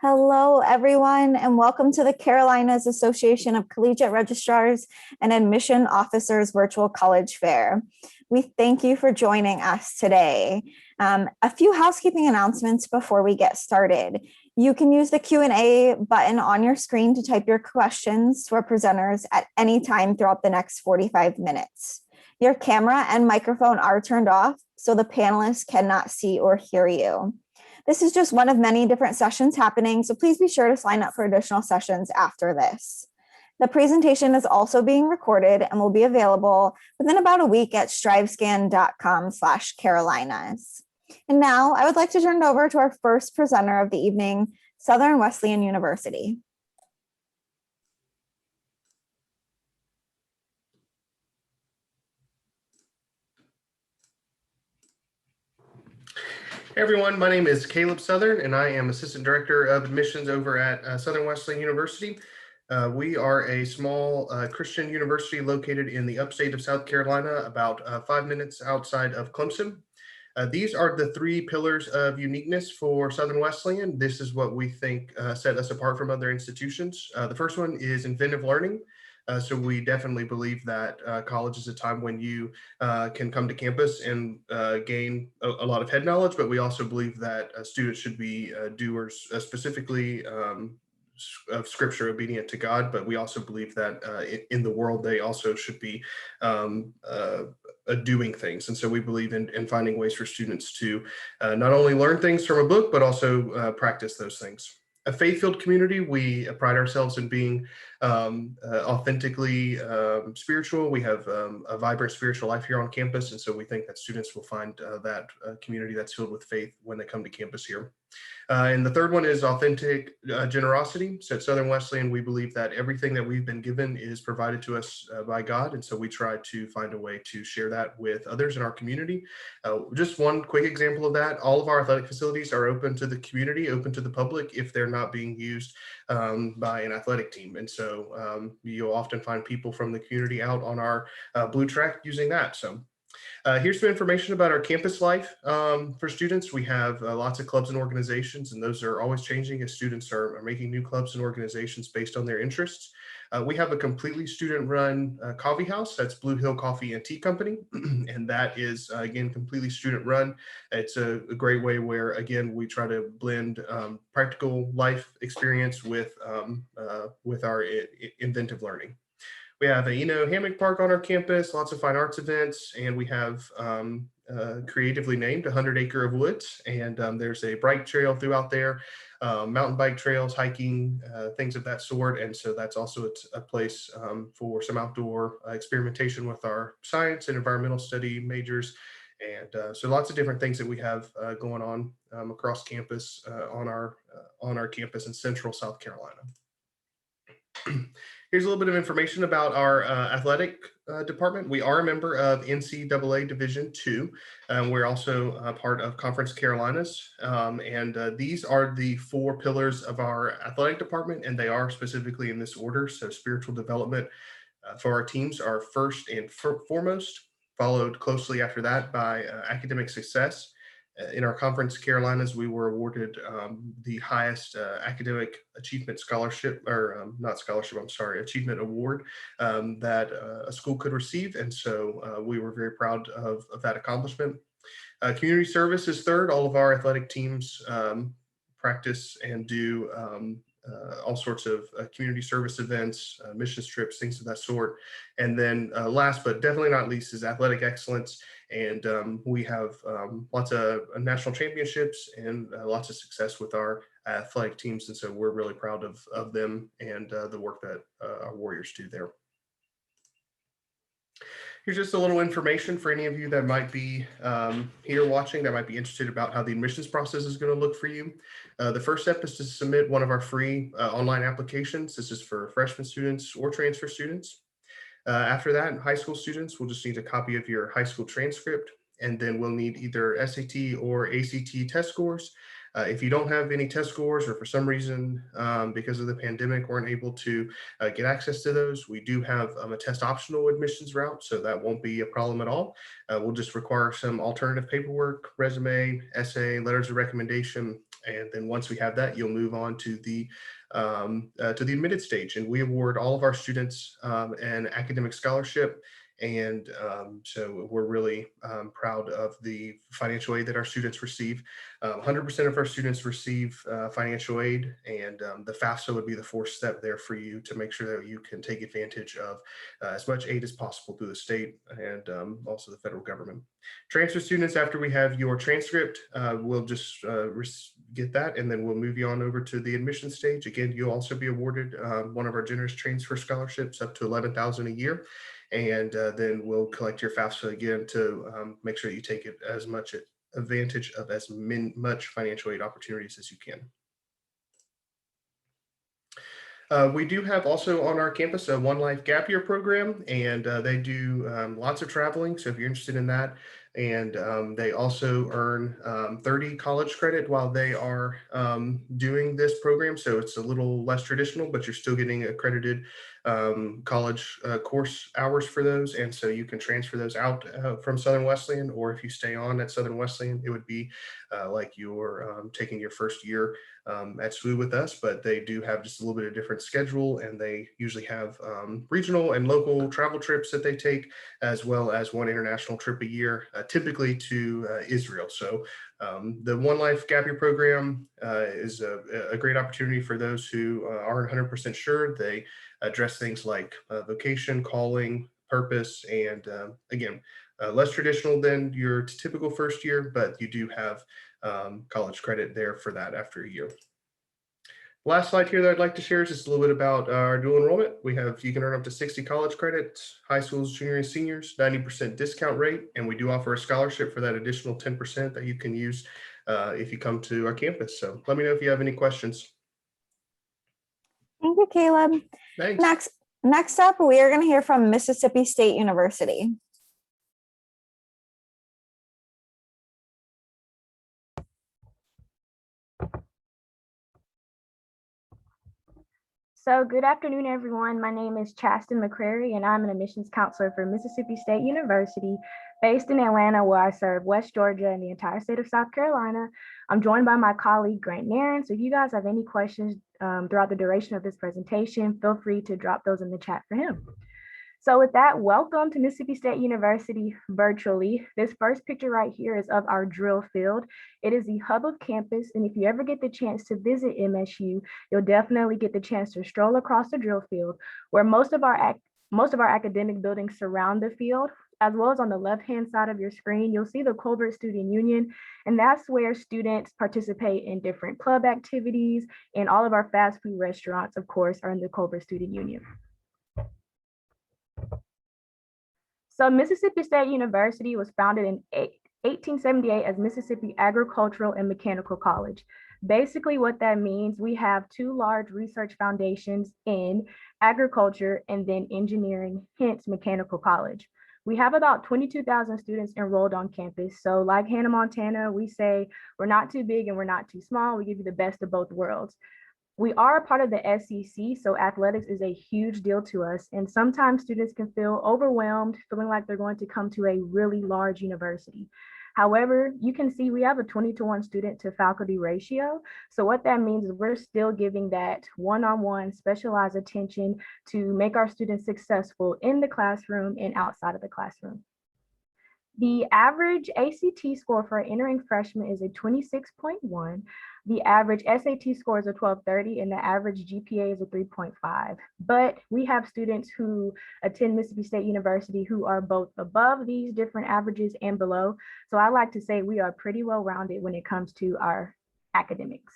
Hello, everyone, and welcome to the Carolinas Association of Collegiate Registrars and Admission Officers Virtual College Fair. We thank you for joining us today. A few housekeeping announcements before we get started. You can use the Q&A button on your screen to type your questions to our presenters at any time throughout the next 45 minutes. Your camera and microphone are turned off, so the panelists cannot see or hear you. This is just one of many different sessions happening, so please be sure to sign up for additional sessions after this. The presentation is also being recorded and will be available within about a week at strivescan.com/Carolinas. And now I would like to turn it over to our first presenter of the evening, Southern Wesleyan University. Hey everyone, my name is Caleb Southern and I am Assistant Director of Admissions over at Southern Wesleyan University. We are a small Christian university located in the upstate of South Carolina, about 5 minutes outside of Clemson. These are the three pillars of uniqueness for Southern Wesleyan. This is what we think set us apart from other institutions. The first one is inventive learning. So we definitely believe that college is a time when you can come to campus and gain a lot of head knowledge, but we also believe that students should be doers, specifically of scripture, obedient to God, but we also believe that in the world they also should be doing things. And so we believe in finding ways for students to not only learn things from a book, but also practice those things. A faith-filled community, we pride ourselves in being authentically spiritual. We have a vibrant spiritual life here on campus, and so we think that students will find that community that's filled with faith when they come to campus here. And the third one is authentic generosity. So at Southern Wesleyan, we believe that everything that we've been given is provided to us by God. And so we try to find a way to share that with others in our community. Just one quick example of that, all of our athletic facilities are open to the community, open to the public if they're not being used by an athletic team. And so you'll often find people from the community out on our blue track using that. So here's some information about our campus life for students. We have lots of clubs and organizations, and those are always changing as students are making new clubs and organizations based on their interests. We have a completely student-run coffee house. That's Blue Hill Coffee and Tea Company, and that is, again, completely student-run. It's a great way where, again, we try to blend practical life experience with our inventive learning. We have a hammock park on our campus, lots of fine arts events, and we have creatively named 100 Acre of Woods, and there's a bike trail throughout there, mountain bike trails, hiking, things of that sort, and so that's also a place for some outdoor experimentation with our science and environmental study majors, and so lots of different things that we have going on across campus on our campus in Central South Carolina. Here's a little bit of information about our athletic department. We are a member of NCAA Division II. We're also a part of Conference Carolinas. These are the four pillars of our athletic department, and they are specifically in this order. So spiritual development for our teams are first and foremost, followed closely after that by academic success. In our Conference Carolinas, we were awarded the highest academic achievement scholarship, or not scholarship, I'm sorry, achievement award that a school could receive. And so we were very proud of that accomplishment. Community service is third. All of our athletic teams practice and do all sorts of community service events, missions trips, things of that sort. And then last but definitely not least is athletic excellence. And we have lots of national championships and lots of success with our athletic teams. And so we're really proud of them and the work that our Warriors do there. Here's just a little information for any of you that might be here watching that might be interested about how the admissions process is going to look for you. The first step is to submit one of our free online applications. This is for freshman students or transfer students. After that, high school students will just need a copy of your high school transcript, and then we'll need either SAT or ACT test scores. If you don't have any test scores, or for some reason, because of the pandemic, weren't able to get access to those, we do have a test optional admissions route, so that won't be a problem at all. We'll just require some alternative paperwork, resume, essay, letters of recommendation, And then once we have that, you'll move on to the admitted stage, and we award all of our students an academic scholarship. And so we're really proud of the financial aid that our students receive. 100% of our students receive financial aid, and the FAFSA would be the fourth step there for you to make sure that you can take advantage of as much aid as possible through the state and also the federal government. Transfer students, after we have your transcript, we'll just get that, and then we'll move you on over to the admission stage. Again, you'll also be awarded one of our generous transfer scholarships up to $11,000 a year. And then we'll collect your FAFSA again to make sure you take it as much advantage of as much financial aid opportunities as you can. We do have also on our campus a One Life Gap Year program, and they do lots of traveling. So if you're interested in that, and they also earn 30 college credit while they are doing this program. So it's a little less traditional, but you're still getting accredited college course hours for those. And so you can transfer those out from Southern Wesleyan, or if you stay on at Southern Wesleyan, it would be like you're taking your first year at SWU with us, but they do have just a little bit of different schedule, and they usually have regional and local travel trips that they take, as well as one international trip a year, typically to Israel. So the One Life Gap Year program is a great opportunity for those who aren't 100% sure. They address things like vocation, calling, purpose, and again, less traditional than your typical first year, but you do have college credit there for that after a year. Last slide here that I'd like to share is just a little bit about our dual enrollment. You can earn up to 60 college credits, high schools, junior and seniors, 90% discount rate, and we do offer a scholarship for that additional 10% that you can use if you come to our campus. So let me know if you have any questions. Thank you, Caleb. Thanks. Next up, we are going to hear from Mississippi State University. So good afternoon, everyone. My name is Chasten McCrary, and I'm an admissions counselor for Mississippi State University, based in Atlanta, where I serve West Georgia and the entire state of South Carolina. I'm joined by my colleague, Grant Nairn. So if you guys have any questions throughout the duration of this presentation, feel free to drop those in the chat for him. So with that, welcome to Mississippi State University virtually. This first picture right here is of our drill field. It is the hub of campus, and if you ever get the chance to visit MSU, you'll definitely get the chance to stroll across the drill field, where most of our academic buildings surround the field. As well as on the left-hand side of your screen, you'll see the Colbert Student Union, and that's where students participate in different club activities, and all of our fast food restaurants, of course, are in the Colbert Student Union. So Mississippi State University was founded in 1878 as Mississippi Agricultural and Mechanical College. Basically what that means, we have two large research foundations in agriculture and then engineering, hence Mechanical College. We have about 22,000 students enrolled on campus. So like Hannah Montana, we say we're not too big and we're not too small. We give you the best of both worlds. We are a part of the SEC, so athletics is a huge deal to us. And sometimes students can feel overwhelmed, feeling like they're going to come to a really large university. However, you can see we have a 20-to-1 student to faculty ratio. So what that means is we're still giving that one-on-one specialized attention to make our students successful in the classroom and outside of the classroom. The average ACT score for an entering freshman is a 26.1. The average SAT score is a 1230, and the average GPA is a 3.5. But we have students who attend Mississippi State University who are both above these different averages and below. So I like to say we are pretty well-rounded when it comes to our academics.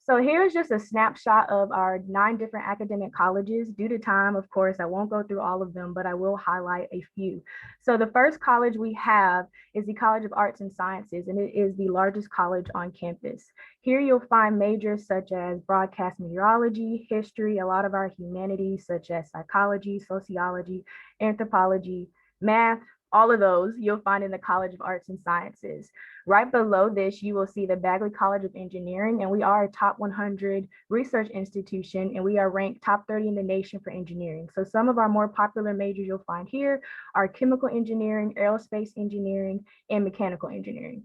So here's just a snapshot of our 9 different academic colleges. Due to time, of course, I won't go through all of them, but I will highlight a few. So the first college we have is the College of Arts and Sciences, and it is the largest college on campus. Here you'll find majors such as broadcast meteorology, history, a lot of our humanities such as psychology, sociology, anthropology, math, all of those you'll find in the College of Arts and Sciences. Right below this, you will see the Bagley College of Engineering, and we are a top 100 research institution, and we are ranked top 30 in the nation for engineering. So some of our more popular majors you'll find here are chemical engineering, aerospace engineering, and mechanical engineering.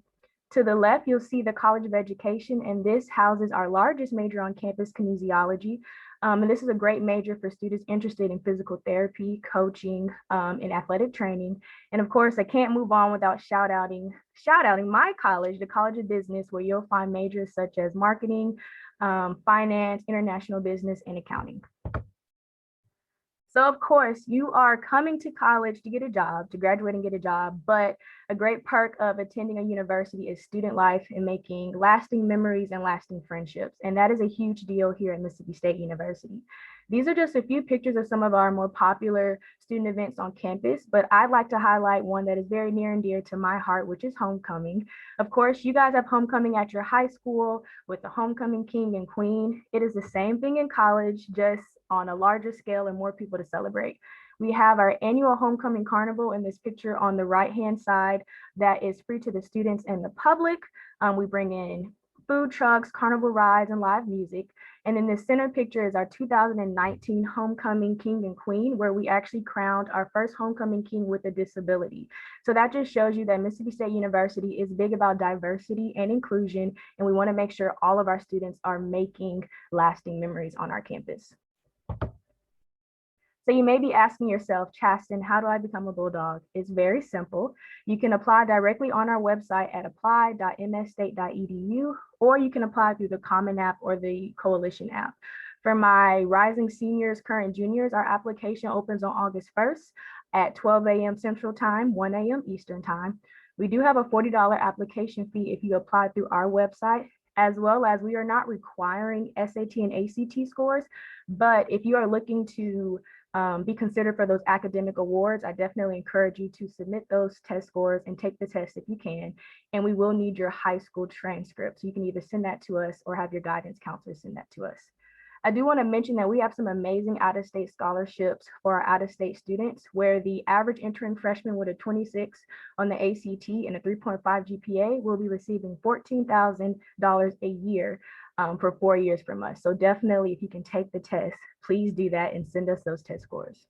To the left, you'll see the College of Education, and this houses our largest major on campus, kinesiology. And this is a great major for students interested in physical therapy, coaching, and athletic training. And of course, I can't move on without shout outing my college, the College of Business, where you'll find majors such as marketing, finance, international business, and accounting. So of course, you are coming to college to get a job, to graduate and get a job, but a great perk of attending a university is student life and making lasting memories and lasting friendships. And that is a huge deal here at Mississippi State University. These are just a few pictures of some of our more popular student events on campus, but I'd like to highlight one that is very near and dear to my heart, which is homecoming. Of course, you guys have homecoming at your high school with the homecoming king and queen. It is the same thing in college, just on a larger scale and more people to celebrate. We have our annual homecoming carnival in this picture on the right-hand side that is free to the students and the public. We bring in food trucks, carnival rides, and live music. And in the center picture is our 2019 Homecoming King and Queen, where we actually crowned our first homecoming king with a disability. So that just shows you that Mississippi State University is big about diversity and inclusion, and we want to make sure all of our students are making lasting memories on our campus. So you may be asking yourself, Chasten, how do I become a Bulldog? It's very simple. You can apply directly on our website at apply.msstate.edu, or you can apply through the Common App or the Coalition app. For my rising seniors, current juniors, our application opens on August 1st at 12 a.m. Central Time, 1 a.m. Eastern Time. We do have a $40 application fee if you apply through our website, as well as we are not requiring SAT and ACT scores, but if you are looking to be considered for those academic awards, I definitely encourage you to submit those test scores and take the test if you can. And we will need your high school transcript. So you can either send that to us or have your guidance counselor send that to us. I do want to mention that we have some amazing out-of-state scholarships for our out-of-state students, where the average entering freshman with a 26 on the ACT and a 3.5 GPA will be receiving $14,000 a year for 4 years from us. So definitely, if you can take the test, please do that and send us those test scores.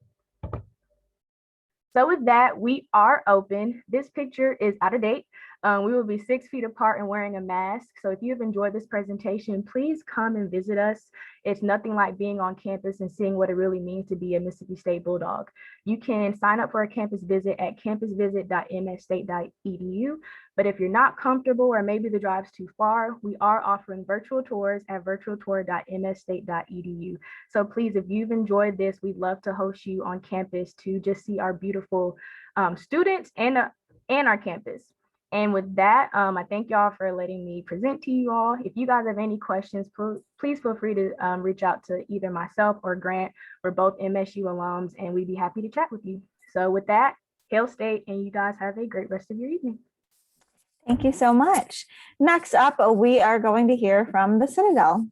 So with that, we are open. This picture is out of date. We will be 6 feet apart and wearing a mask. So if you've enjoyed this presentation, please come and visit us. It's nothing like being on campus and seeing what it really means to be a Mississippi State Bulldog. You can sign up for a campus visit at campusvisit.msstate.edu. But if you're not comfortable or maybe the drive's too far, we are offering virtual tours at virtualtour.msstate.edu. So please, if you've enjoyed this, we'd love to host you on campus to just see our beautiful students and our campus. And with that, I thank y'all for letting me present to you all. If you guys have any questions, please feel free to reach out to either myself or Grant. We're both MSU alums, and we'd be happy to chat with you. So with that, Hail State, and you guys have a great rest of your evening. Thank you so much. Next up, we are going to hear from the Citadel.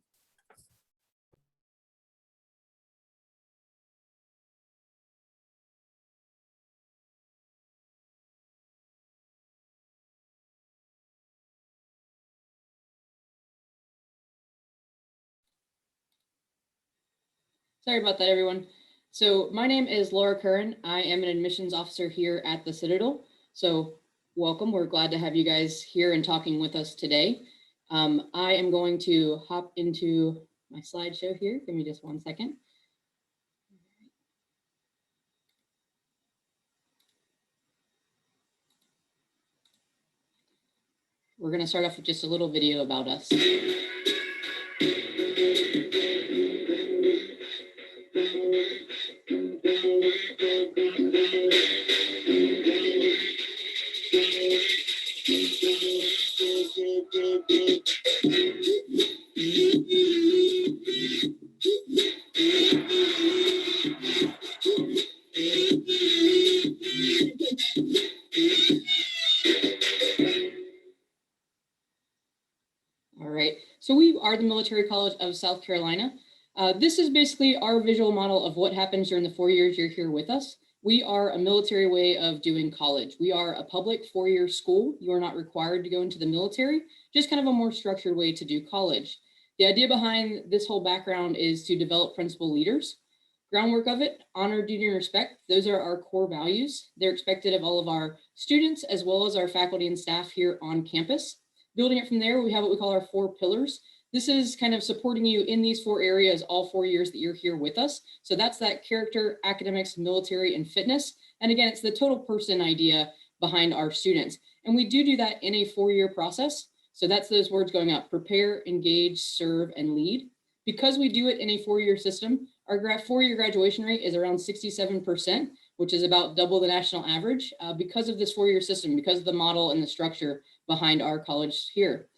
Sorry about that, everyone. So my name is Laura Curran. I am an admissions officer here at the Citadel. So welcome. We're glad to have you guys here and talking with us today. I am going to hop into my slideshow here. Give me just 1 second. We're going to start off with just a little video about us. All right, so we are the Military College of South Carolina. This is basically our visual model of what happens during the 4 years you're here with us. We are a military way of doing college. We are a public 4-year school. You are not required to go into the military, just kind of a more structured way to do college. The idea behind this whole background is to develop principal leaders. Groundwork of it, honor, duty, and respect. Those are our core values. They're expected of all of our students as well as our faculty and staff here on campus. Building it from there, we have what we call our 4 pillars. This is kind of supporting you in these 4 areas all 4 years that you're here with us. So that's that character, academics, military, and fitness. And again, it's the total person idea behind our students. And we do that in a 4-year process. So that's those words going up: prepare, engage, serve, and lead. Because we do it in a 4-year system, our 4-year graduation rate is around 67%, which is about double the national average because of this 4-year system, because of the model and the structure behind our college here.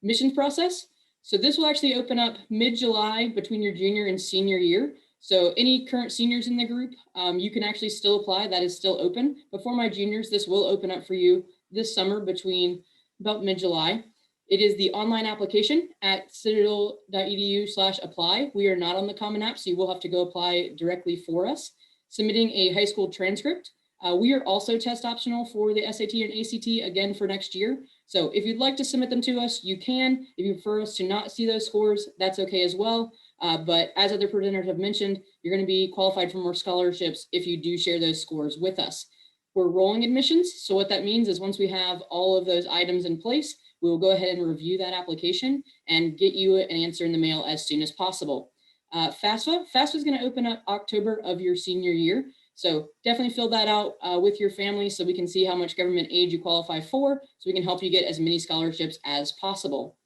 Missions process. So this will actually open up mid-July between your junior and senior year. So any current seniors in the group, you can actually still apply. That is still open. But for my juniors, this will open up for you this summer between about mid-July. It is the online application at citadel.edu/apply. We are not on the Common App, so you will have to go apply directly for us. Submitting a high school transcript. We are also test optional for the SAT and ACT again for next year. So if you'd like to submit them to us, you can. If you prefer us to not see those scores, that's okay as well. But as other presenters have mentioned, you're going to be qualified for more scholarships if you do share those scores with us. We're rolling admissions. So what that means is once we have all of those items in place, we will go ahead and review that application and get you an answer in the mail as soon as possible. FAFSA is going to open up October of your senior year. So definitely fill that out with your family so we can see how much government aid you qualify for, so we can help you get as many scholarships as possible.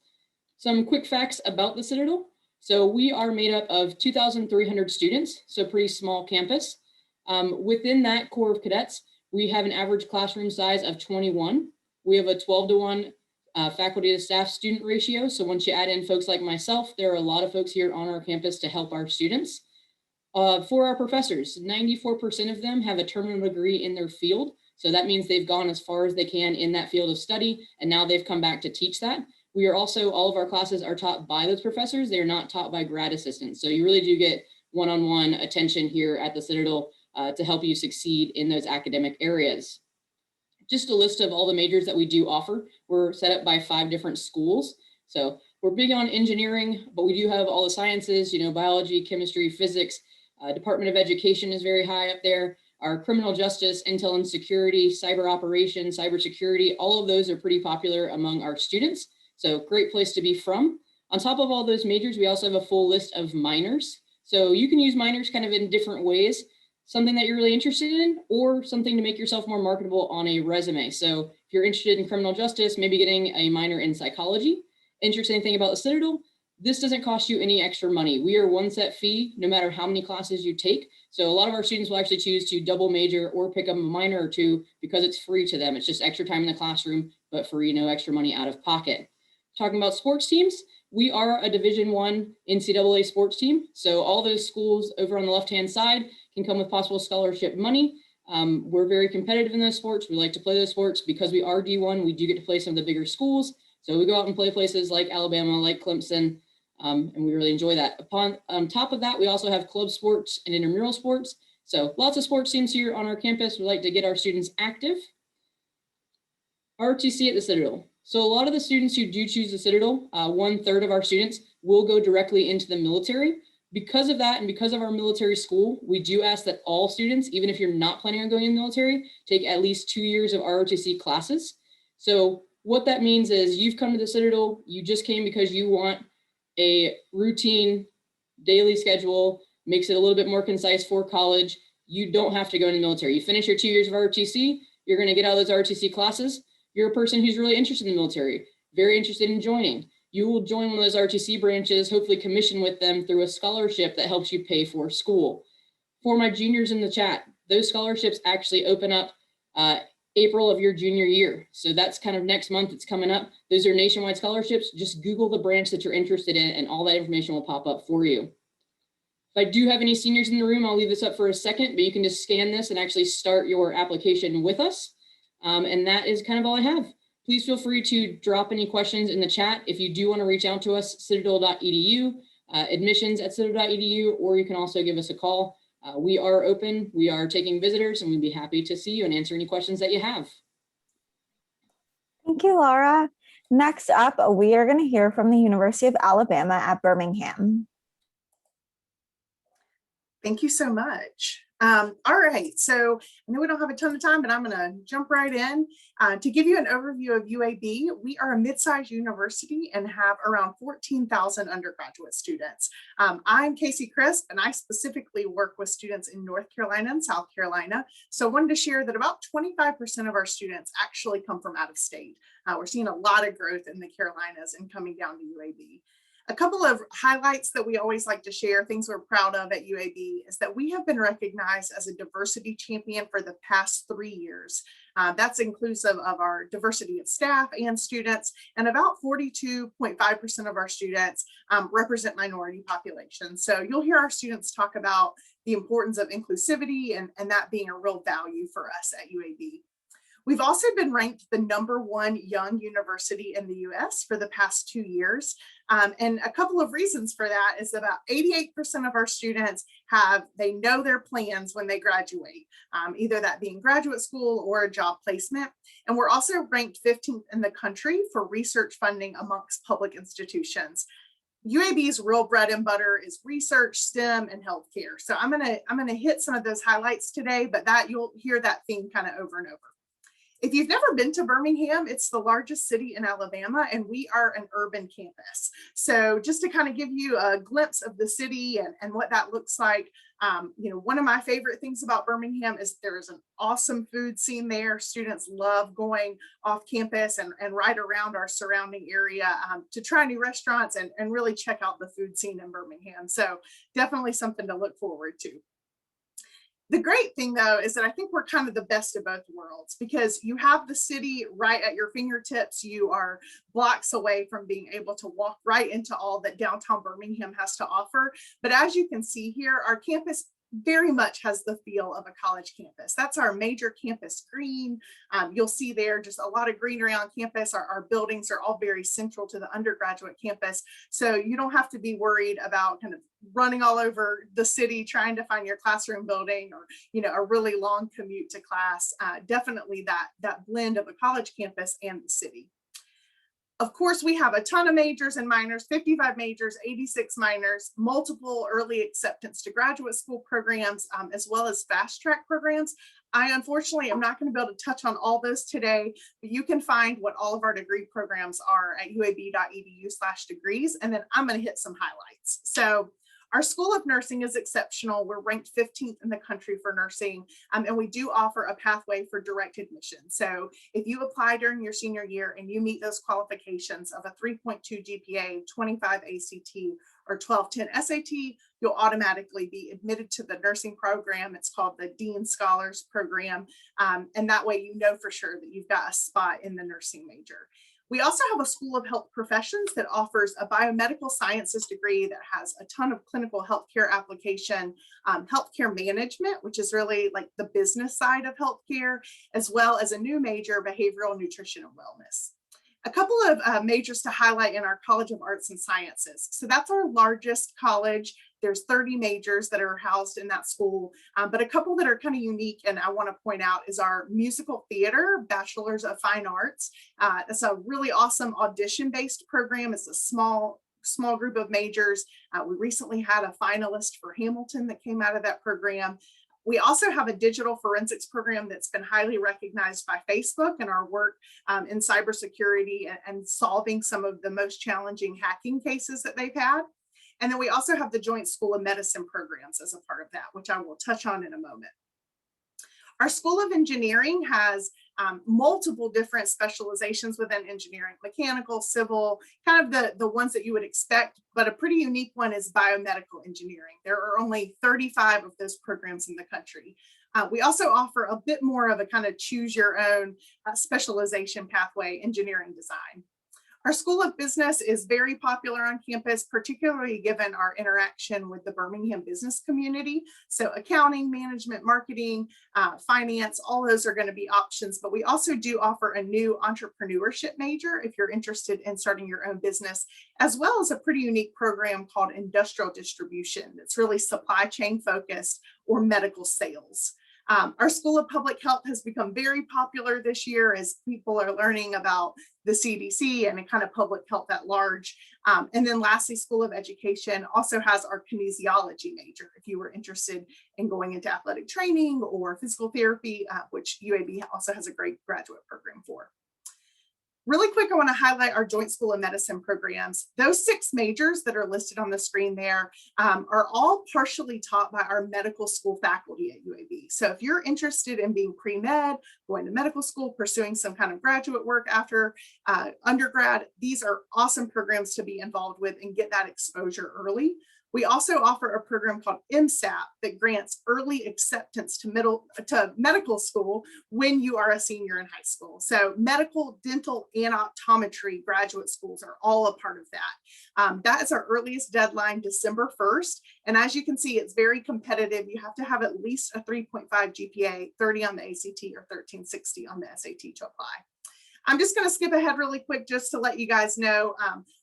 Some quick facts about the Citadel. So we are made up of 2,300 students, so pretty small campus. Within that core of cadets, we have an average classroom size of 21. We have a 12-to-1 faculty to staff student ratio. So once you add in folks like myself, there are a lot of folks here on our campus to help our students. For our professors, 94% of them have a terminal degree in their field. So that means they've gone as far as they can in that field of study, and now they've come back to teach that. We are also, all of our classes are taught by those professors. They're not taught by grad assistants. So you really do get one-on-one attention here at the Citadel to help you succeed in those academic areas. Just a list of all the majors that we do offer. We're set up by 5 different schools. So we're big on engineering, but we do have all the sciences, biology, chemistry, physics. Department of Education is very high up there. Our criminal justice, intel and security, cyber operations, cybersecurity, all of those are pretty popular among our students. So great place to be from. On top of all those majors, we also have a full list of minors. So you can use minors kind of in different ways, something that you're really interested in, or something to make yourself more marketable on a resume. So if you're interested in criminal justice, maybe getting a minor in psychology. Interesting thing about the Citadel, this doesn't cost you any extra money. We are one set fee, no matter how many classes you take. So a lot of our students will actually choose to double major or pick up a minor or 2 because it's free to them. It's just extra time in the classroom, but free, no extra money out of pocket. Talking about sports teams, we are a Division I NCAA sports team. So all those schools over on the left-hand side can come with possible scholarship money. We're very competitive in those sports. We like to play those sports because we are D1. We do get to play some of the bigger schools. So we go out and play places like Alabama, like Clemson, and we really enjoy that. On top of that, we also have club sports and intramural sports. So lots of sports teams here on our campus. We like to get our students active. ROTC at the Citadel. So a lot of the students who do choose the Citadel, 1/3 of our students will go directly into the military. Because of that, and because of our military school, we do ask that all students, even if you're not planning on going in the military, take at least 2 years of ROTC classes. So what that means is you've come to the Citadel, you just came because you want a routine daily schedule, makes it a little bit more concise for college. You don't have to go in the military. You finish your 2 years of ROTC, you're going to get out of those ROTC classes. You're a person who's really interested in the military, very interested in joining. You will join one of those ROTC branches, hopefully commission with them through a scholarship that helps you pay for school. For my juniors in the chat, those scholarships actually open up April of your junior year. So that's kind of next month, it's coming up. Those are nationwide scholarships. Just Google the branch that you're interested in and all that information will pop up for you. If I do have any seniors in the room, I'll leave this up for a second, but you can just scan this and actually start your application with us. And that is kind of all I have. Please feel free to drop any questions in the chat. If you do want to reach out to us, citadel.edu, admissions@citadel.edu, or you can also give us a call. We are open, we are taking visitors, and we'd be happy to see you and answer any questions that you have. Thank you, Laura. Next up, we are going to hear from the University of Alabama at Birmingham. Thank you so much. All right, so I know we don't have a ton of time, but I'm going to jump right in. To give you an overview of UAB, we are a mid-sized university and have around 14,000 undergraduate students. I'm Casey Crisp, and I specifically work with students in North Carolina and South Carolina. So I wanted to share that about 25% of our students actually come from out of state. We're seeing a lot of growth in the Carolinas and coming down to UAB. A couple of highlights that we always like to share, things we're proud of at UAB, is that we have been recognized as a diversity champion for the past 3 years. That's inclusive of our diversity of staff and students, and about 42.5% of our students represent minority populations. So you'll hear our students talk about the importance of inclusivity and that being a real value for us at UAB. We've also been ranked the #1 young university in the US for the past 2 years. And a couple of reasons for that is about 88% of our students they know their plans when they graduate, either that being graduate school or a job placement. And we're also ranked 15th in the country for research funding amongst public institutions. UAB's real bread and butter is research, STEM, and healthcare. So I'm gonna hit some of those highlights today, but you'll hear that theme kind of over and over. If you've never been to Birmingham, it's the largest city in Alabama, and we are an urban campus. So just to kind of give you a glimpse of the city and what that looks like, one of my favorite things about Birmingham is there is an awesome food scene there. Students love going off campus and right around our surrounding area to try new restaurants and really check out the food scene in Birmingham. So definitely something to look forward to. The great thing, though, is that I think we're kind of the best of both worlds, because you have the city right at your fingertips. You are blocks away from being able to walk right into all that downtown Birmingham has to offer. But as you can see here, our campus very much has the feel of a college campus. That's our major campus green. You'll see there just a lot of greenery on campus. Our buildings are all very central to the undergraduate campus. So you don't have to be worried about kind of running all over the city trying to find your classroom building, or a really long commute to class. Definitely that blend of a college campus and the city. Of course, we have a ton of majors and minors, 55 majors, 86 minors, multiple early acceptance to graduate school programs, as well as fast track programs. I unfortunately am not going to be able to touch on all those today, but you can find what all of our degree programs are at uab.edu/degrees, and then I'm going to hit some highlights. So our School of Nursing is exceptional. We're ranked 15th in the country for nursing, and we do offer a pathway for direct admission. So if you apply during your senior year and you meet those qualifications of a 3.2 GPA, 25 ACT, or 1210 SAT, you'll automatically be admitted to the nursing program. It's called the Dean Scholars Program, and that way you know for sure that you've got a spot in the nursing major. We also have a School of Health Professions that offers a biomedical sciences degree that has a ton of clinical healthcare application, healthcare management, which is really like the business side of healthcare, as well as a new major, behavioral nutrition and wellness. A couple of majors to highlight in our College of Arts and Sciences. So that's our largest college. There's 30 majors that are housed in that school, but a couple that are kind of unique and I want to point out is our musical theater, Bachelor's of Fine Arts. It's a really awesome audition-based program. It's a small group of majors. We recently had a finalist for Hamilton that came out of that program. We also have a digital forensics program that's been highly recognized by Facebook and our work in cybersecurity and solving some of the most challenging hacking cases that they've had. And then we also have the Joint School of Medicine programs as a part of that, which I will touch on in a moment. Our School of Engineering has multiple different specializations within engineering, mechanical, civil, kind of the ones that you would expect, but a pretty unique one is biomedical engineering. There are only 35 of those programs in the country. We also offer a bit more of a kind of choose your own specialization pathway, engineering design. Our School of Business is very popular on campus, particularly given our interaction with the Birmingham business community. So accounting, management, marketing, finance, all those are going to be options, but we also do offer a new entrepreneurship major if you're interested in starting your own business, as well as a pretty unique program called industrial distribution that's really supply chain focused or medical sales. Our School of Public Health has become very popular this year as people are learning about the CDC and kind of public health at large. And then lastly, School of Education also has our kinesiology major. If you were interested in going into athletic training or physical therapy, which UAB also has a great graduate program for. Really quick, I want to highlight our Joint School of Medicine programs. Those 6 majors that are listed on the screen there are all partially taught by our medical school faculty at UAB. So if you're interested in being pre-med, going to medical school, pursuing some kind of graduate work after undergrad, these are awesome programs to be involved with and get that exposure early. We also offer a program called MSAP that grants early acceptance to medical school when you are a senior in high school. So medical, dental, and optometry graduate schools are all a part of that. That is our earliest deadline, December 1st. And as you can see, it's very competitive. You have to have at least a 3.5 GPA, 30 on the ACT, or 1360 on the SAT to apply. I'm just going to skip ahead really quick just to let you guys know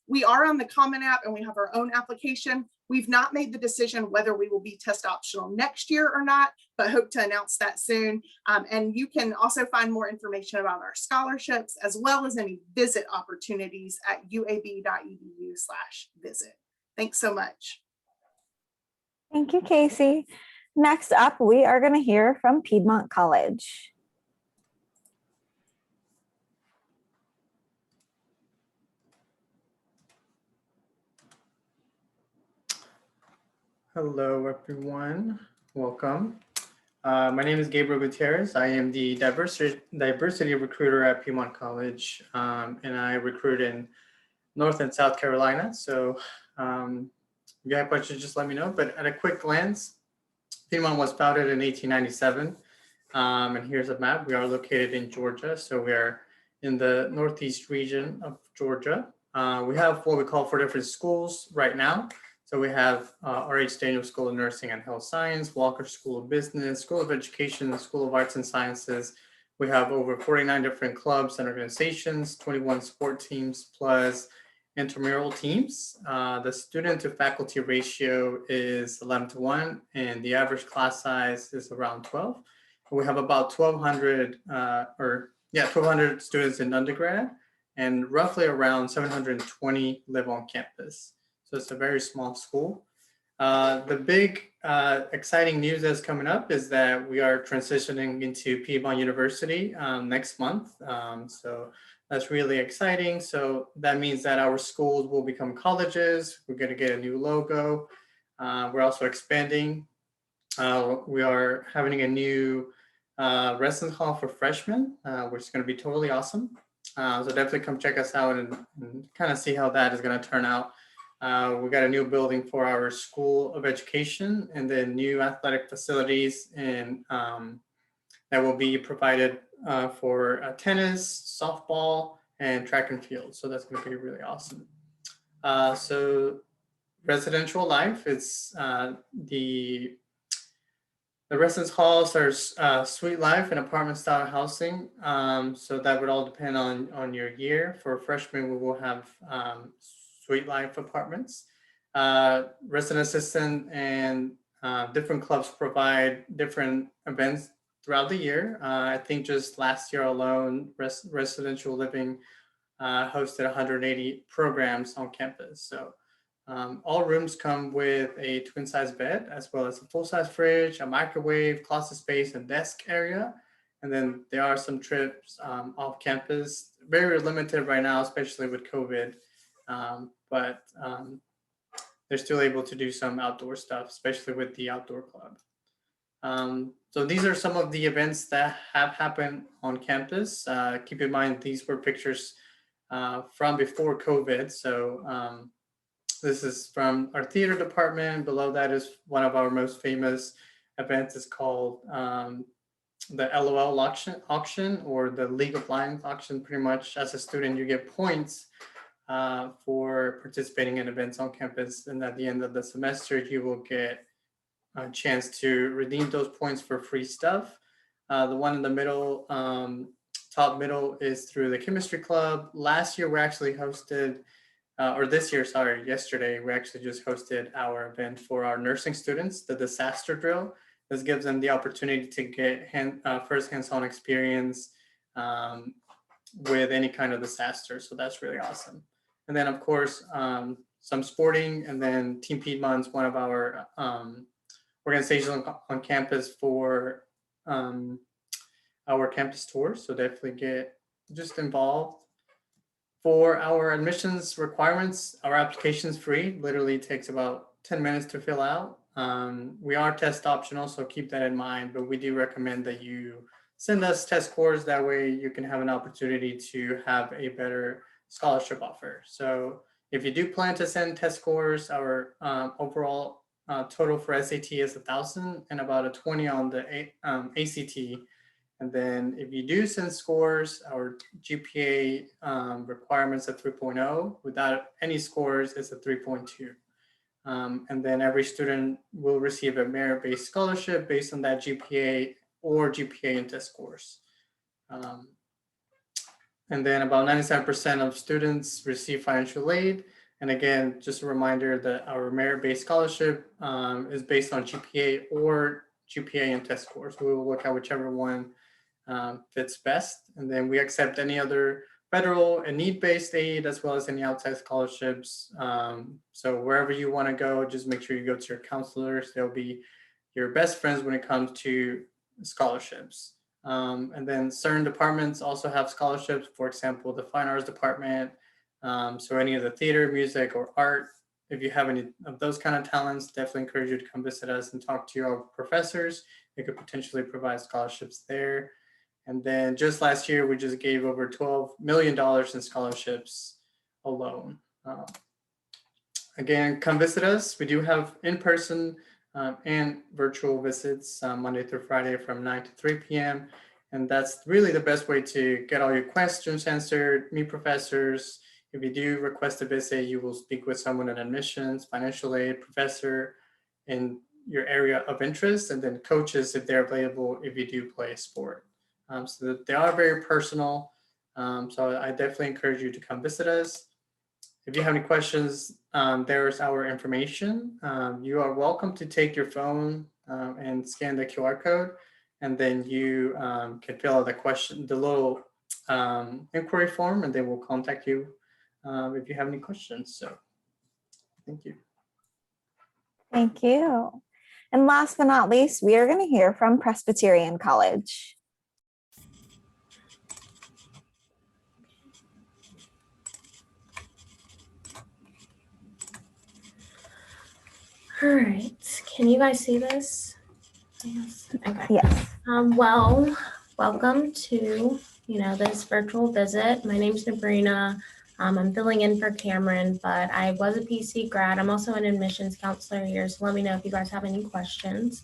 we are on the Common App and we have our own application. We've not made the decision whether we will be test optional next year or not, but hope to announce that soon. And you can also find more information about our scholarships as well as any visit opportunities at uab.edu/visit. Thanks so much. Thank you, Casey. Next up, we are going to hear from Piedmont College. Hello, everyone. Welcome. My name is Gabriel Gutierrez. I am the diversity recruiter at Piedmont College, and I recruit in North and South Carolina. So if you have questions, just let me know. But at a quick glance, Piedmont was founded in 1897. And here's a map. We are located in Georgia. So we are in the Northeast region of Georgia. We have what we call 4 different schools right now. So we have R.H. Daniels School of Nursing and Health Science, Walker School of Business, School of Education, School of Arts and Sciences. We have over 49 different clubs and organizations, 21 sport teams, plus intramural teams. The student to faculty ratio is 11:1, and the average class size is around 12. We have about 1,200 students in undergrad, and roughly around 720 live on campus. So it's a very small school. The big exciting news that's coming up is that we are transitioning into Piedmont University next month. So that's really exciting. So that means that our schools will become colleges. We're going to get a new logo. We're also expanding. We are having a new residence hall for freshmen, which is going to be totally awesome. So definitely come check us out and kind of see how that is going to turn out. We got a new building for our School of Education, and then new athletic facilities and that will be provided for tennis, softball, and track and field. So that's going to be really awesome. So residential life, it's the residence halls are suite life and apartment style housing. So that would all depend on your year. For freshmen, we will have suite life apartments. Resident assistant and different clubs provide different events throughout the year. I think just last year alone, residential living hosted 180 programs on campus. So all rooms come with a twin size bed, as well as a full size fridge, a microwave, closet space, and desk area. And then there are some trips off campus, very limited right now, especially with COVID. But they're still able to do some outdoor stuff, especially with the outdoor club. So these are some of the events that have happened on campus. Keep in mind, these were pictures from before COVID. So this is from our theater department. Below that is one of our most famous events. It's called the LOL auction, or the League of Lions auction. Pretty much as a student, you get points for participating in events on campus. And at the end of the semester, you will get a chance to redeem those points for free stuff. The one in the middle, top middle, is through the chemistry club. Last year, we actually hosted, yesterday, we actually just hosted our event for our nursing students, the disaster drill. this gives them the opportunity to get first hands-on experience with any kind of disaster. So that's really awesome. And then of course, some sporting, and then Team Piedmont's one of our organizations on campus for our campus tours. So definitely get just involved. For our admissions requirements, our application is free. Literally takes about 10 minutes to fill out. We are test optional, so keep that in mind, but we do recommend that you send us test scores. That way you can have an opportunity to have a better scholarship offer. So if you do plan to send test scores, our overall total for SAT is 1,000 and about a 20 on the ACT. And then if you do send scores, our GPA requirements at 3.0. Without any scores, it's a 3.2. And then every student will receive a merit-based scholarship based on that GPA or GPA and test scores. And then about 97% of students receive financial aid. And again, just a reminder that our merit-based scholarship is based on GPA or GPA and test scores. We will look at whichever one fits best. And then we accept any other federal and need-based aid, as well as any outside scholarships. So wherever you want to go, just make sure you go to your counselors. They'll be your best friends when it comes to scholarships. And then certain departments also have scholarships. For example, the Fine Arts Department. So any of the theater, music, or art. If you have any of those kind of talents, definitely encourage you to come visit us and talk to our professors. They could potentially provide scholarships there. And then just last year, we just gave over $12 million in scholarships alone. Again, come visit us. We do have in-person and virtual visits Monday through Friday from 9 to 3 p.m. And that's really the best way to get all your questions answered, meet professors. If you do request a visit, you will speak with someone in admissions, financial aid, professor in your area of interest, and then coaches if they're available if you do play a sport. So that they are very personal. So I definitely encourage you to come visit us. If you have any questions, there's our information. You are welcome to take your phone and scan the QR code, and then you can fill out the little inquiry form, and they will contact you if you have any questions. So thank you. Thank you. And last but not least, we are going to hear from Presbyterian College. All right, can you guys see this? Yes. Okay. Yes. Well, welcome to, this virtual visit. My name's Sabrina. I'm filling in for Cameron, but I was a PC grad. I'm also an admissions counselor here, so let me know if you guys have any questions.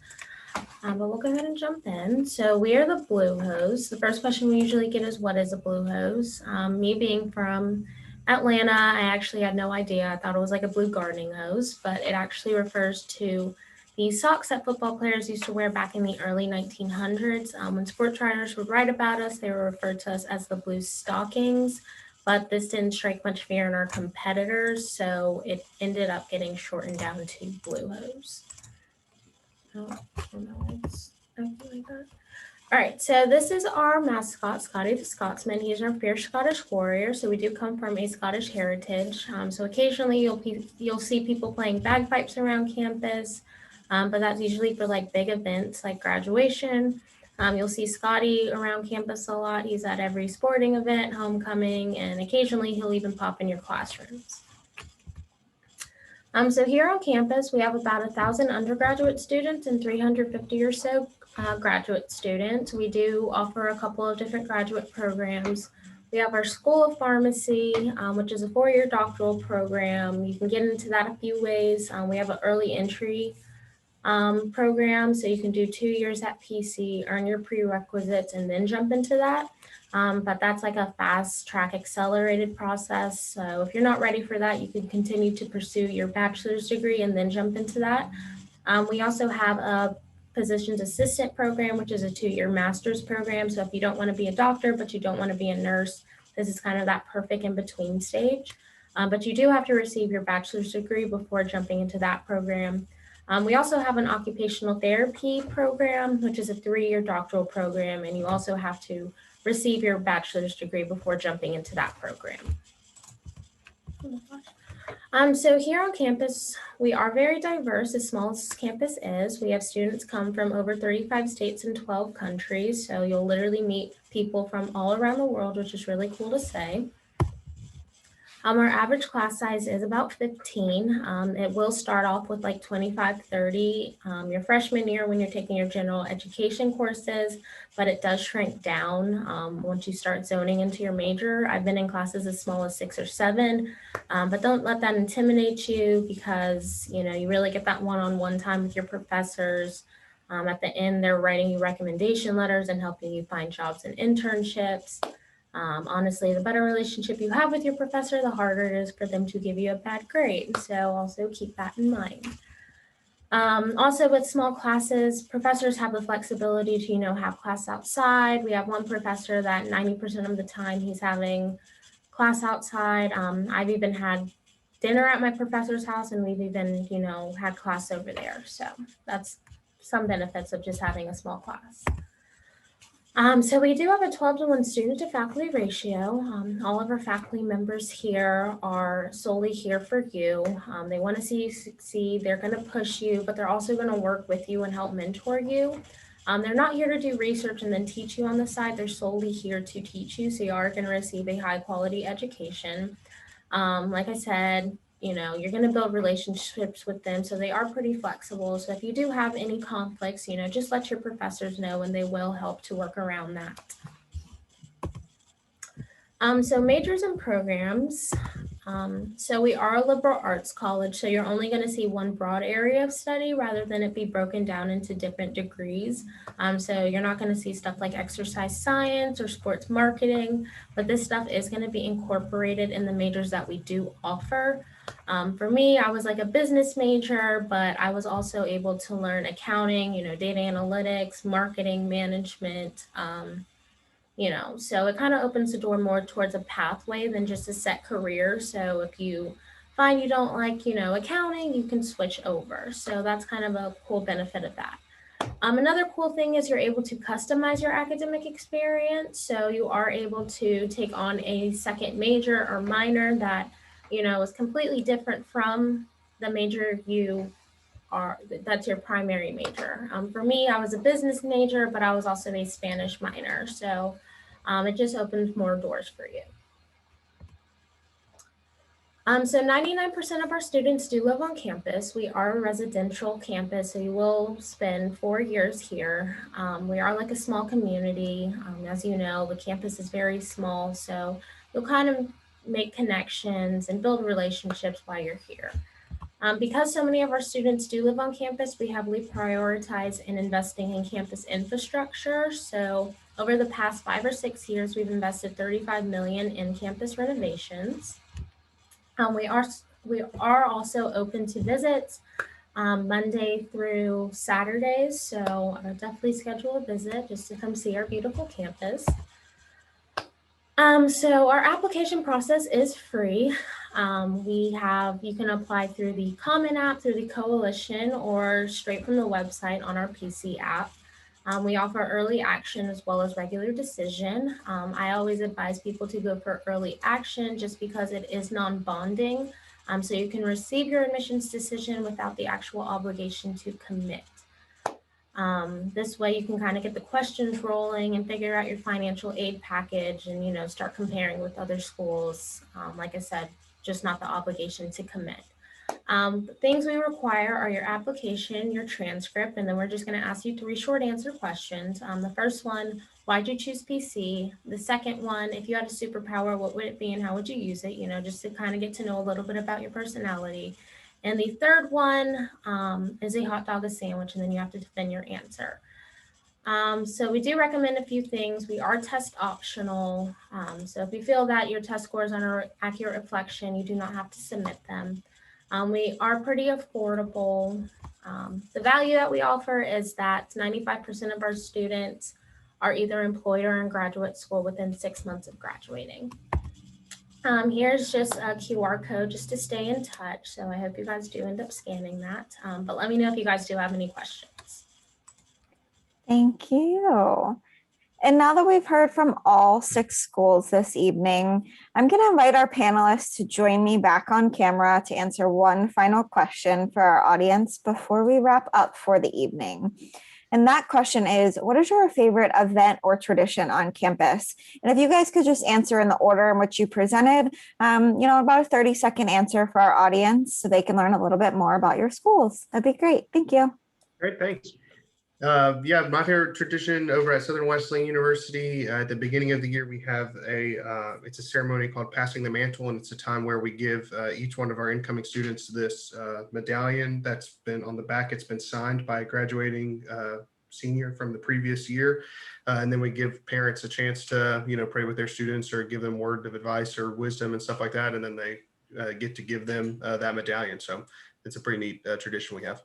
But we'll go ahead and jump in. So we are the Blue Hose. The first question we usually get is, what is a Blue Hose? Me being from Atlanta, I actually had no idea. I thought it was like a blue gardening hose, but it actually refers to the socks that football players used to wear back in the early 1900s. When sports writers would write about us, they were referred to us as the blue stockings, but this didn't strike much fear in our competitors, so it ended up getting shortened down to Blue Hose. Oh, I don't know, it's like that. All right, so this is our mascot, Scotty the Scotsman. He's our fierce Scottish warrior, so we do come from a Scottish heritage. So occasionally you'll see people playing bagpipes around campus, but that's usually for like big events like graduation. You'll see Scotty around campus a lot. He's at every sporting event, homecoming, and occasionally he'll even pop in your classrooms. So here on campus, we have about 1,000 undergraduate students and 350 or so graduate students. We do offer a couple of different graduate programs. We have our School of Pharmacy, which is a 4-year doctoral program. You can get into that a few ways. We have an early entry program, so you can do 2 years at PC, earn your prerequisites, and then jump into that. But that's like a fast track accelerated process. So if you're not ready for that, you can continue to pursue your bachelor's degree and then jump into that. We also have a physician's assistant program, which is a 2-year master's program. So if you don't want to be a doctor, but you don't want to be a nurse, this is kind of that perfect in between stage. But you do have to receive your bachelor's degree before jumping into that program. We also have an occupational therapy program, which is a 3-year doctoral program, and you also have to receive your bachelor's degree before jumping into that program. So here on campus, we are very diverse, as small as campus is. We have students come from over 35 states and 12 countries, so you'll literally meet people from all around the world, which is really cool to say. Our average class size is about 15. It will start off with like 25, 30 your freshman year when you're taking your general education courses, but it does shrink down once you start zoning into your major. I've been in classes as small as 6 or 7, but don't let that intimidate you, because you really get that one-on-one time with your professors. At the end, they're writing you recommendation letters and helping you find jobs and internships. Honestly, the better relationship you have with your professor, the harder it is for them to give you a bad grade. So also keep that in mind. Also with small classes, professors have the flexibility to, have class outside. We have one professor that 90% of the time he's having class outside. I've even had dinner at my professor's house, and we've even, had class over there. So that's some benefits of just having a small class. So we do have a 12-to-1 student to faculty ratio. All of our faculty members here are solely here for you. They want to see you succeed. They're going to push you, but they're also going to work with you and help mentor you. They're not here to do research and then teach you on the side. They're solely here to teach you. So you are going to receive a high quality education. Like I said, you're going to build relationships with them. So they are pretty flexible. So if you do have any conflicts, just let your professors know, and they will help to work around that. So majors and programs. So we are a liberal arts college. So you're only going to see one broad area of study rather than it be broken down into different degrees. So you're not going to see stuff like exercise science or sports marketing, but this stuff is going to be incorporated in the majors that we do offer. For me, I was like a business major, but I was also able to learn accounting, data analytics, marketing, management, so it kind of opens the door more towards a pathway than just a set career. So if you find you don't like, accounting, you can switch over. So that's kind of a cool benefit of that. Another cool thing is you're able to customize your academic experience. So you are able to take on a second major or minor that, is completely different from the major that's your primary major. For me, I was a business major, but I was also a Spanish minor. So it just opens more doors for you. So 99% of our students do live on campus. We are a residential campus, so you will spend 4 years here. We are like a small community. As you know, the campus is very small, so you'll kind of make connections and build relationships while you're here. Because so many of our students do live on campus, we heavily prioritize in investing in campus infrastructure. So over the past 5 or 6 years, we've invested $35 million in campus renovations. We are also open to visits Monday through Saturdays. So I would definitely schedule a visit just to come see our beautiful campus. So our application process is free. You can apply through the Common app, through the Coalition, or straight from the website on our PC app. We offer early action as well as regular decision. I always advise people to go for early action just because it is non-bonding. So you can receive your admissions decision without the actual obligation to commit. This way you can kind of get the questions rolling and figure out your financial aid package and, start comparing with other schools. Like I said, just not the obligation to commit. Things we require are your application, your transcript, and then we're just going to ask you 3 short answer questions. The first one, why'd you choose PC? The second one, if you had a superpower, what would it be and how would you use it? Just to kind of get to know a little bit about your personality. And the third one is a hot dog, a sandwich, and then you have to defend your answer. So we do recommend a few things. We are test optional. So if you feel that your test scores are an accurate reflection, you do not have to submit them. We are pretty affordable. The value that we offer is that 95% of our students are either employed or in graduate school within 6 months of graduating. Here's just a QR code just to stay in touch. So I hope you guys do end up scanning that. But let me know if you guys do have any questions. Thank you. And now that we've heard from all 6 schools this evening, I'm going to invite our panelists to join me back on camera to answer one final question for our audience before we wrap up for the evening. And that question is, what is your favorite event or tradition on campus? And if you guys could just answer in the order in which you presented, about a 30-second answer for our audience so they can learn a little bit more about your schools. That'd be great. Thank you. Great, thanks. My favorite tradition over at Southern Wesleyan University, at the beginning of the year, we have it's a ceremony called Passing the Mantle, and it's a time where we give each one of our incoming students this medallion that's been on the back. It's been signed by a graduating senior from the previous year. And then we give parents a chance to, pray with their students or give them word of advice or wisdom and stuff like that. And then they get to give them that medallion. So it's a pretty neat tradition we have.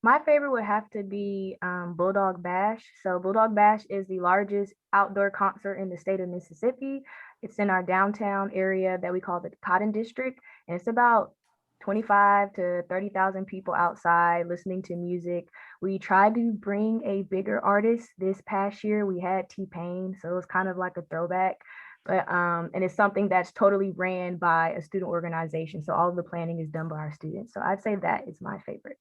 My favorite would have to be Bulldog Bash. So Bulldog Bash is the largest outdoor concert in the state of Mississippi. It's in our downtown area that we call the Cotton District. And it's about 25 to 30,000 people outside listening to music. We tried to bring a bigger artist this past year. We had T-Pain, so it was kind of like a throwback. But and it's something that's totally ran by a student organization. So all of the planning is done by our students. So I'd say that is my favorite.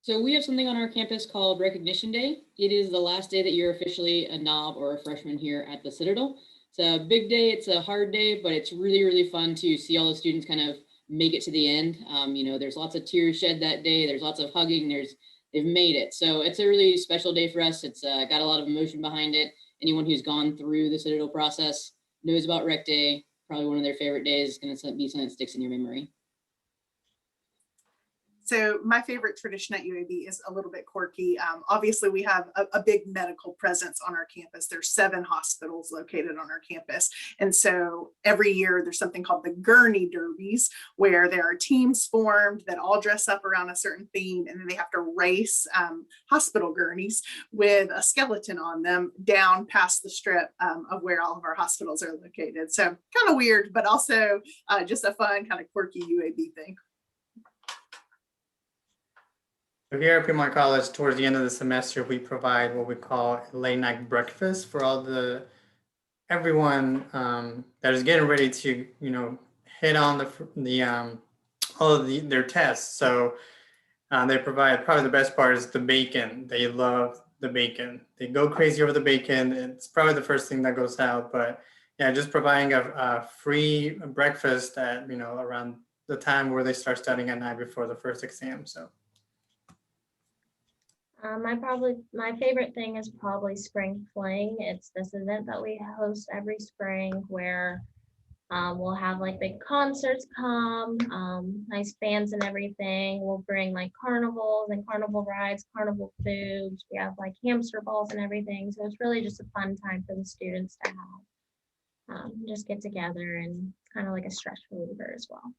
So we have something on our campus called Recognition Day. It is the last day that you're officially a knob or a freshman here at the Citadel. It's a big day, it's a hard day, but it's really, really fun to see all the students kind of make it to the end. There's lots of tears shed that day. There's lots of hugging. They've made it. So it's a really special day for us. It's got a lot of emotion behind it. Anyone who's gone through the Citadel process knows about Rec Day. Probably one of their favorite days. It's going to be something that sticks in your memory. So my favorite tradition at UAB is a little bit quirky. Obviously, we have a big medical presence on our campus. There's 7 hospitals located on our campus. And so every year there's something called the Gurney Derbies, where there are teams formed that all dress up around a certain theme, and then they have to race hospital gurneys with a skeleton on them down past the strip of where all of our hospitals are located. So kind of weird, but also just a fun kind of quirky UAB thing. So here at Piedmont College, towards the end of the semester, we provide what we call a late night breakfast for everyone that is getting ready to, hit on their tests. So they provide, probably the best part is the bacon. They love the bacon. They go crazy over the bacon. It's probably the first thing that goes out, but yeah, just providing a free breakfast at, around the time where they start studying at night before the first exam. So. My favorite thing is probably Spring Fling. It's this event that we host every spring where we'll have like big concerts come, nice bands and everything. We'll bring like carnivals and carnival rides, carnival foods. We have like hamster balls and everything. So it's really just a fun time for the students to have. Just get together and kind of like a stress reliever as well.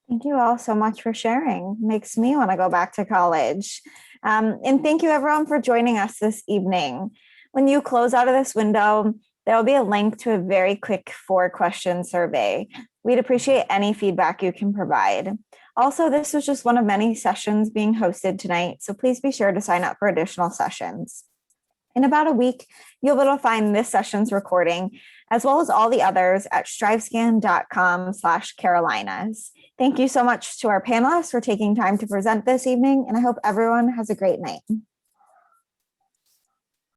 Thank you all so much for sharing. Makes me want to go back to college. And thank you everyone for joining us this evening. When you close out of this window, there will be a link to a very quick 4-question survey. We'd appreciate any feedback you can provide. Also, this was just one of many sessions being hosted tonight, so please be sure to sign up for additional sessions. In about a week, you'll be able to find this session's recording, as well as all the others at strivescan.com/Carolinas. Thank you so much to our panelists for taking time to present this evening, and I hope everyone has a great night.